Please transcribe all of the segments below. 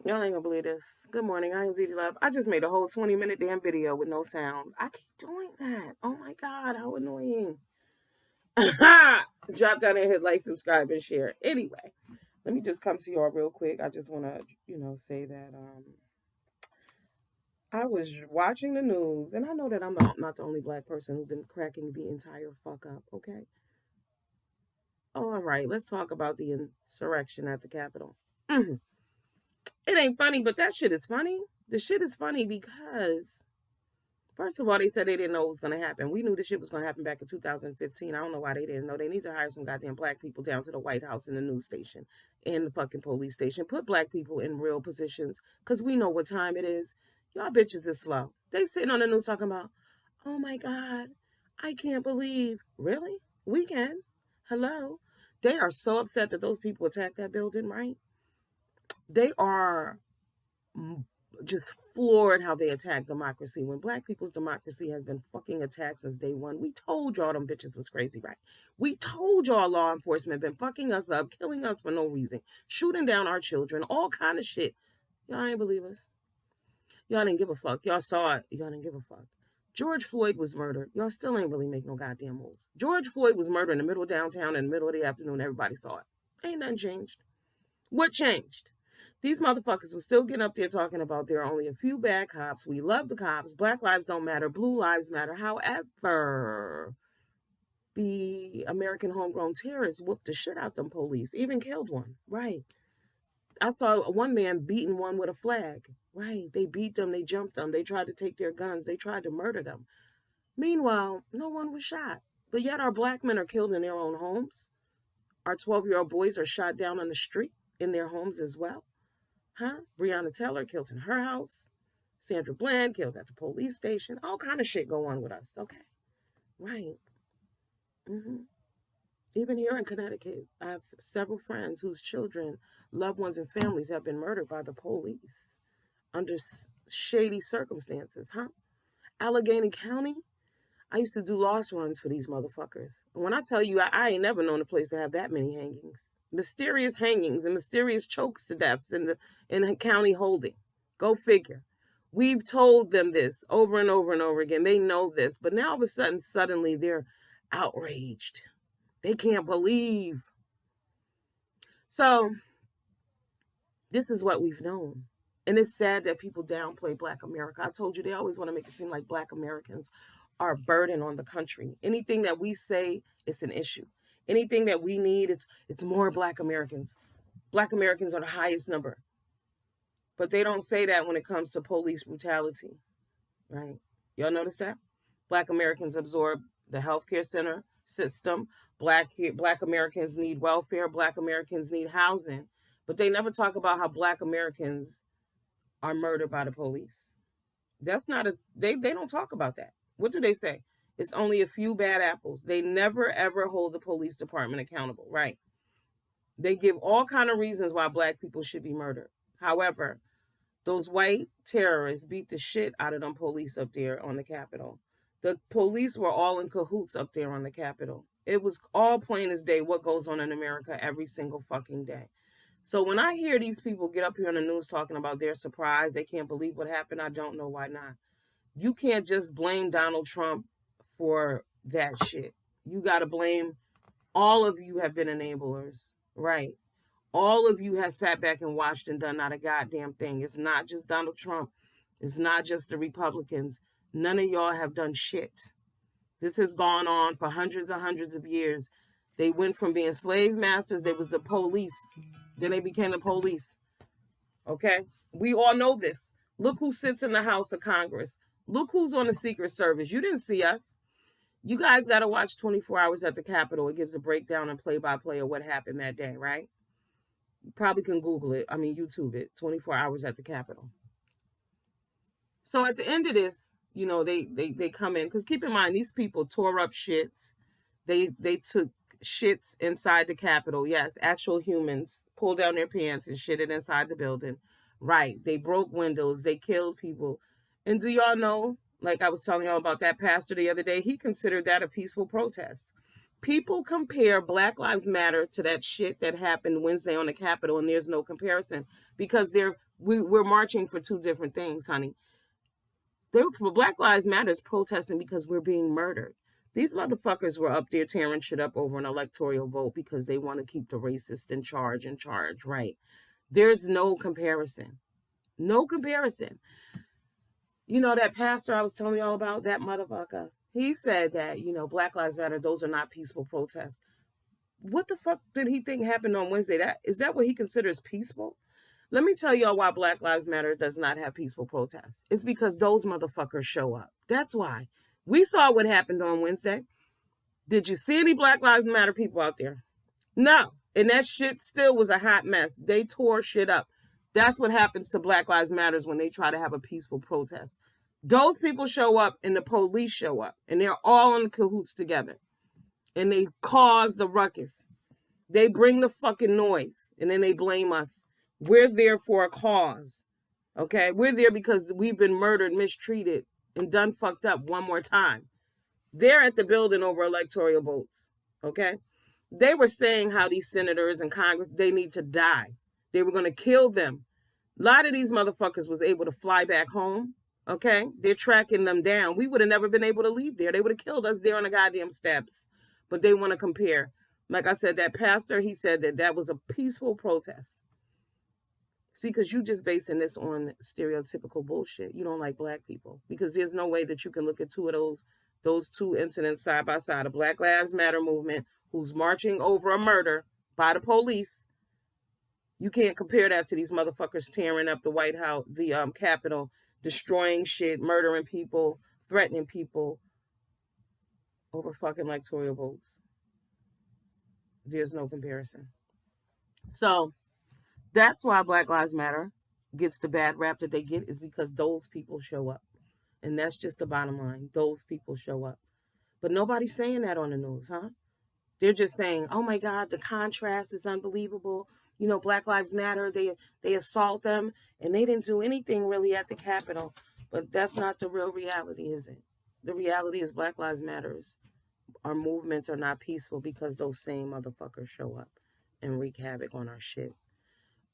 Y'all ain't gonna believe this. Good morning, I am ZD Love. I just made a whole 20-minute damn video with no sound. I keep doing that. Oh my god, how annoying. Drop down and hit like, subscribe, and share. Anyway, let me just come to y'all real quick. I just wanna, say that I was watching the news, and I know that I'm not the only black person who's been cracking the entire fuck up, okay? Oh, all right, let's talk about the insurrection at the Capitol. Mhm. It ain't funny, but that shit is funny. The shit is funny because first of all, they said they didn't know what was going to happen. We knew this shit was going to happen back in 2015. I don't know why they didn't know. They need to hire some goddamn black people down to the White House and the news station and the fucking police station. Put black people in real positions because we know what time it is. Y'all bitches is slow. They sitting on the news talking about, oh my God, I can't believe. Really? We can. Hello? They are so upset that those people attacked that building, right? They are just floored how they attack democracy when black people's democracy has been fucking attacked since day one. We told y'all them bitches was crazy, right? We told y'all law enforcement been fucking us up, killing us for no reason, shooting down our children, all kind of shit. Y'all ain't believe us. Y'all didn't give a fuck. Y'all saw it. Y'all didn't give a fuck. George Floyd was murdered. Y'all still ain't really make no goddamn moves. George Floyd was murdered in the middle of downtown in the middle of the afternoon. Everybody saw it. Ain't nothing changed. What changed? These motherfuckers were still getting up there talking about there are only a few bad cops. We love the cops. Black lives don't matter. Blue lives matter. However, the American homegrown terrorists whooped the shit out them police, even killed one. Right. I saw one man beating one with a flag. Right. They beat them. They jumped them. They tried to take their guns. They tried to murder them. Meanwhile, no one was shot. But yet our black men are killed in their own homes. Our 12-year-old boys are shot down on the street in their homes as well. Huh? Breonna Taylor killed in her house. Sandra Bland killed at the police station. All kind of shit go on with us. Okay. Right. hmm Even here in Connecticut, I have several friends whose children, loved ones, and families have been murdered by the police under shady circumstances. Huh? Allegheny County, I used to do lost runs for these motherfuckers. And when I tell you, I ain't never known a place to have that many hangings. Mysterious hangings and mysterious chokes to deaths in the county holding. Go figure. We've told them this over and over and over again. They know this, but now all of a sudden, suddenly they're outraged. They can't believe. So this is what we've known. And it's sad that people downplay Black America. I told you they always want to make it seem like Black Americans are a burden on the country. Anything that we say, it's an issue. Anything that we need, it's more Black Americans. Black Americans are the highest number. But they don't say that when it comes to police brutality, right? Y'all notice that? Black Americans absorb the healthcare center system. Black Americans need welfare. Black Americans need housing. But they never talk about how Black Americans are murdered by the police. That's not a they don't talk about that. What do they say? It's only a few bad apples. They never ever hold the police department accountable, right? They give all kind of reasons why black people should be murdered. However, those white terrorists beat the shit out of them police up there on the Capitol. The police were all in cahoots up there on the Capitol. It was all plain as day what goes on in America every single fucking day. So when I hear these people get up here on the news talking about their surprise, they can't believe what happened, I don't know why not. You can't just blame Donald Trump for that shit. You got to blame all of you have been enablers, right? All of you have sat back and watched and done not a goddamn thing. It's not just Donald Trump. It's not just the Republicans. None of y'all have done shit. This has gone on for hundreds of years. They went from being slave masters, they was the police. Then they became the police. Okay? We all know this. Look who sits in the House of Congress. Look who's on the Secret Service. You didn't see us. You guys got to watch 24 Hours at the Capitol. It gives a breakdown and play-by-play of what happened that day, right? You probably can Google it. I mean, YouTube it. 24 Hours at the Capitol. So at the end of this, they come in. Because keep in mind, these people tore up shits. They took shits inside the Capitol. Yes, actual humans pulled down their pants and shitted inside the building. Right. They broke windows. They killed people. And do y'all know, like I was telling y'all about that pastor the other day, he considered that a peaceful protest. People compare Black Lives Matter to that shit that happened Wednesday on the Capitol, and there's no comparison because we're marching for two different things, honey. Black Lives Matter is protesting because we're being murdered. These motherfuckers were up there tearing shit up over an electoral vote because they want to keep the racist in charge, right? There's no comparison. No comparison. You know, that pastor I was telling y'all about, that motherfucker, he said that, Black Lives Matter, those are not peaceful protests. What the fuck did he think happened on Wednesday? Is that what he considers peaceful? Let me tell y'all why Black Lives Matter does not have peaceful protests. It's because those motherfuckers show up. That's why. We saw what happened on Wednesday. Did you see any Black Lives Matter people out there? No. And that shit still was a hot mess. They tore shit up. That's what happens to Black Lives Matters when they try to have a peaceful protest. Those people show up and the police show up. And they're all in cahoots together. And they cause the ruckus. They bring the fucking noise. And then they blame us. We're there for a cause. Okay? We're there because we've been murdered, mistreated, and done fucked up one more time. They're at the building over electoral votes. Okay? They were saying how these senators and Congress, they need to die. They were going to kill them. A lot of these motherfuckers was able to fly back home. Okay? They're tracking them down. We would have never been able to leave there. They would have killed us there on the goddamn steps. But they want to compare. Like I said, that pastor, he said that was a peaceful protest. See, because you just basing this on stereotypical bullshit. You don't like black people. Because there's no way that you can look at two of those two incidents side by side. A Black Lives Matter movement who's marching over a murder by the police. You can't compare that to these motherfuckers tearing up the White House, the Capitol, destroying shit, murdering people, threatening people over fucking electoral votes. There's no comparison. So that's why Black Lives Matter gets the bad rap that they get, is because those people show up. And that's just the bottom line. Those people show up. But nobody's saying that on the news, huh? They're just saying, oh my God, the contrast is unbelievable. Black Lives Matter, they assault them, and they didn't do anything really at the Capitol. But that's not the real reality, is it? The reality is Black Lives Matters. Our movements are not peaceful because those same motherfuckers show up and wreak havoc on our shit.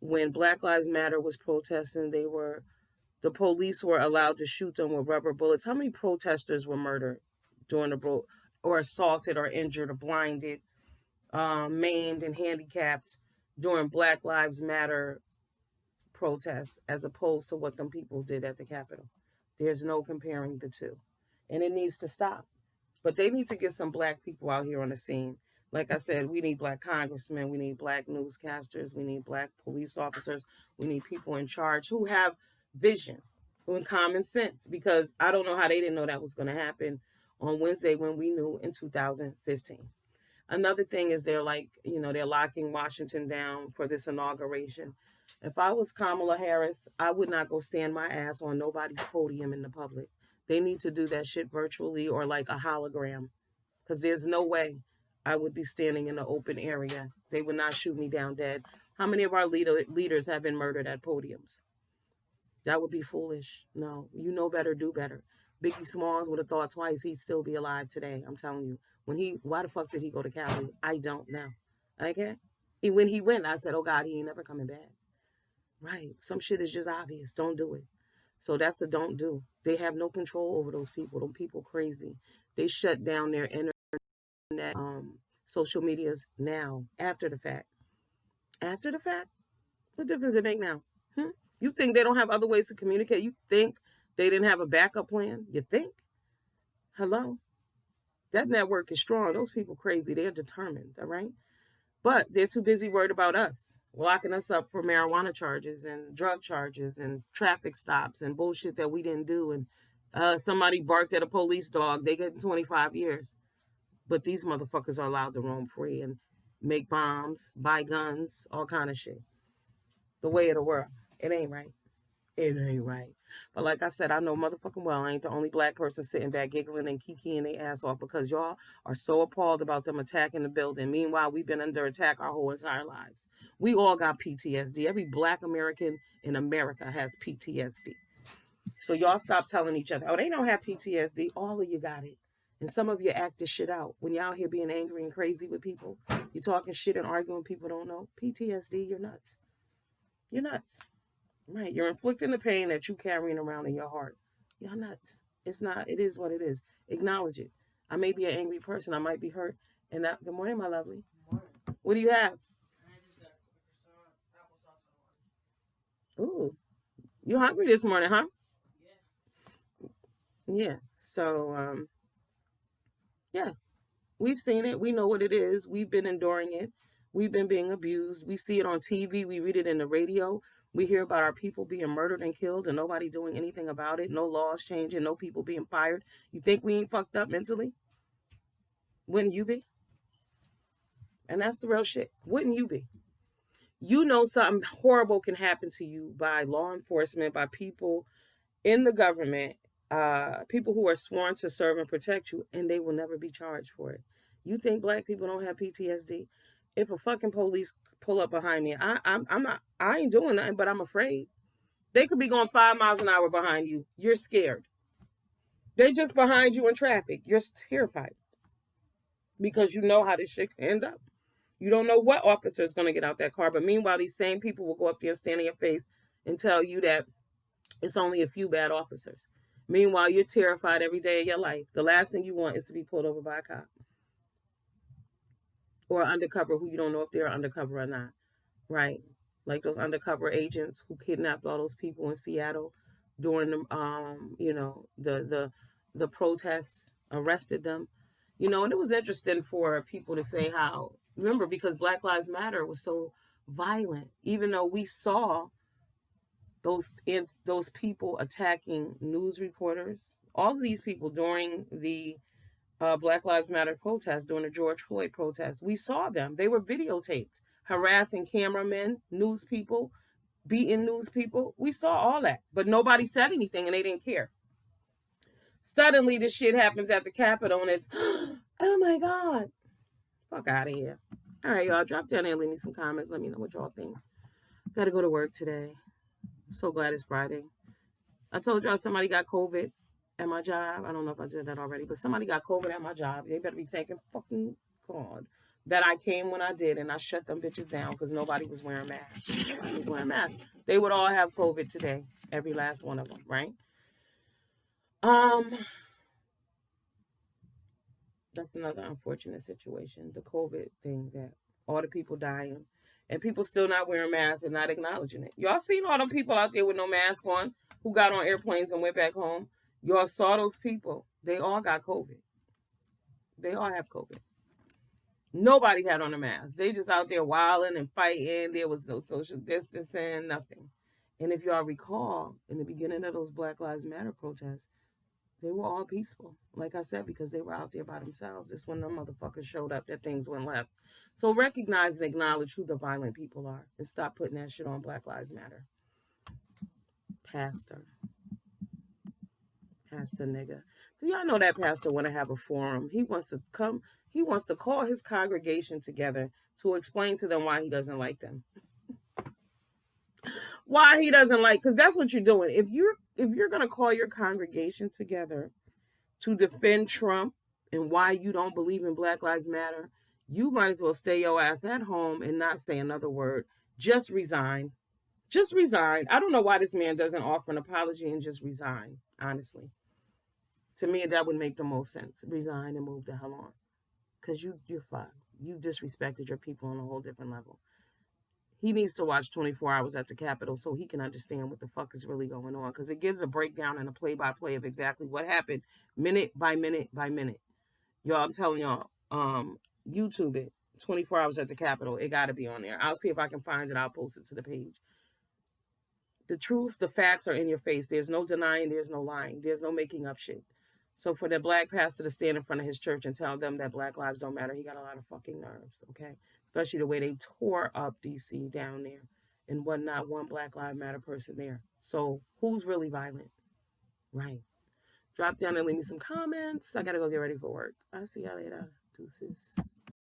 When Black Lives Matter was protesting, the police were allowed to shoot them with rubber bullets. How many protesters were murdered during or assaulted or injured or blinded, maimed and handicapped during Black Lives Matter protests as opposed to what them people did at the Capitol? There's no comparing the two. And it needs to stop. But they need to get some black people out here on the scene. Like I said, we need black congressmen, we need black newscasters, we need black police officers, we need people in charge who have vision, who have common sense, because I don't know how they didn't know that was going to happen on Wednesday when we knew in 2015. Another thing is they're locking Washington down for this inauguration. If I was Kamala Harris, I would not go stand my ass on nobody's podium in the public. They need to do that shit virtually or like a hologram, because there's no way I would be standing in the open area. They would not shoot me down dead. How many of our leaders have been murdered at podiums? That would be foolish. No, you know better, do better. Biggie Smalls would have thought twice. He'd still be alive today. I'm telling you. Why the fuck did he go to Cali? I don't know. Okay? When he went, I said, oh God, he ain't never coming back. Right. Some shit is just obvious. Don't do it. So that's a don't do. They have no control over those people. Those people crazy. They shut down their internet, social medias now, after the fact. After the fact? What difference does it make now? You think they don't have other ways to communicate? You think they didn't have a backup plan? You think? Hello? That network is strong. Those people crazy. They're determined, all right? But they're too busy worried about us, locking us up for marijuana charges and drug charges and traffic stops and bullshit that we didn't do. And somebody barked at a police dog. They get 25 years. But these motherfuckers are allowed to roam free and make bombs, buy guns, all kind of shit. The way of the world. It ain't right. It ain't right. But like I said, I know motherfucking well I ain't the only black person sitting back giggling and kikiing their ass off because y'all are so appalled about them attacking the building. Meanwhile, we've been under attack our whole entire lives. We all got PTSD. Every black American in America has PTSD. So y'all stop telling each other, oh, they don't have PTSD. All of you got it. And some of you act this shit out. When you're out here being angry and crazy with people, you're talking shit and arguing, people don't know. PTSD, you're nuts. You're nuts. Right. You're inflicting the pain that you're carrying around in your heart. You're nuts. It's not, it is what it is. Acknowledge it. I may be an angry person. I might be hurt. And that, good morning, my lovely. What do you have? Ooh, you hungry this morning, huh? Yeah. So, yeah, we've seen it. We know what it is. We've been enduring it. We've been being abused. We see it on TV. We read it in the radio. We hear about our people being murdered and killed and nobody doing anything about it. No laws changing. No people being fired. You think we ain't fucked up mentally? Wouldn't you be? And that's the real shit. Wouldn't you be? You know something horrible can happen to you by law enforcement, by people in the government, people who are sworn to serve and protect you, and they will never be charged for it. You think black people don't have PTSD? If a fucking police pull up behind me, I'm not. I ain't doing nothing, but I'm afraid. They could be going 5 miles an hour behind you. You're scared. They just behind you in traffic. You're terrified because you know how this shit can end up. You don't know what officer is going to get out that car, but meanwhile, these same people will go up there and stand in your face and tell you that it's only a few bad officers. Meanwhile, you're terrified every day of your life. The last thing you want is to be pulled over by a cop or an undercover who you don't know if they're undercover or not, right? Like those undercover agents who kidnapped all those people in Seattle during the, the protests, arrested them, and it was interesting for people to say how, remember, because Black Lives Matter was so violent, even though we saw those people attacking news reporters, all of these people during the Black Lives Matter protest, during the George Floyd protest, we saw them. They were videotaped, harassing cameramen, news people, beating news people. We saw all that, but nobody said anything and they didn't care. Suddenly, this shit happens at the Capitol and it's, oh my God, fuck out of here. All right, y'all, drop down there and leave me some comments. Let me know what y'all think. Gotta go to work today. I'm so glad it's Friday. I told y'all somebody got COVID at my job. I don't know if I did that already, but somebody got COVID at my job. They better be thanking fucking God that I came when I did and I shut them bitches down because nobody was wearing masks. Nobody was wearing masks. They would all have COVID today, every last one of them, right? That's another unfortunate situation, the COVID thing, that all the people dying and people still not wearing masks and not acknowledging it. Y'all seen all them people out there with no mask on who got on airplanes and went back home? Y'all saw those people. They all got COVID. They all have COVID. Nobody had on a mask. They just out there wilding and fighting. There was no social distancing, nothing. And if y'all recall, in the beginning of those Black Lives Matter protests, they were all peaceful. Like I said, because they were out there by themselves. It's when the motherfuckers showed up that things went left. So recognize and acknowledge who the violent people are and stop putting that shit on Black Lives Matter. Pastor nigga. Do y'all know that pastor want to have a forum? He wants to come, he wants to call his congregation together to explain to them why he doesn't like them. Why he doesn't like, because that's what you're doing. If you're gonna call your congregation together to defend Trump and why you don't believe in Black Lives Matter, you might as well stay your ass at home and not say another word. Just resign. Just resign. I don't know why this man doesn't offer an apology and just resign, honestly. To me, that would make the most sense. Resign and move the hell on. Because you're fucked. You disrespected your people on a whole different level. He needs to watch 24 Hours at the Capitol so he can understand what the fuck is really going on. Because it gives a breakdown and a play-by-play of exactly what happened minute by minute by minute. Y'all, I'm telling y'all, YouTube it. 24 Hours at the Capitol. It got to be on there. I'll see if I can find it. I'll post it to the page. The truth, the facts are in your face. There's no denying. There's no lying. There's no making up shit. So for the black pastor to stand in front of his church and tell them that Black lives don't matter, he got a lot of fucking nerves, okay? Especially the way they tore up DC down there and was not one Black Lives Matter person there. So who's really violent? Right. Drop down and leave me some comments. I got to go get ready for work. I'll see y'all later. Deuces.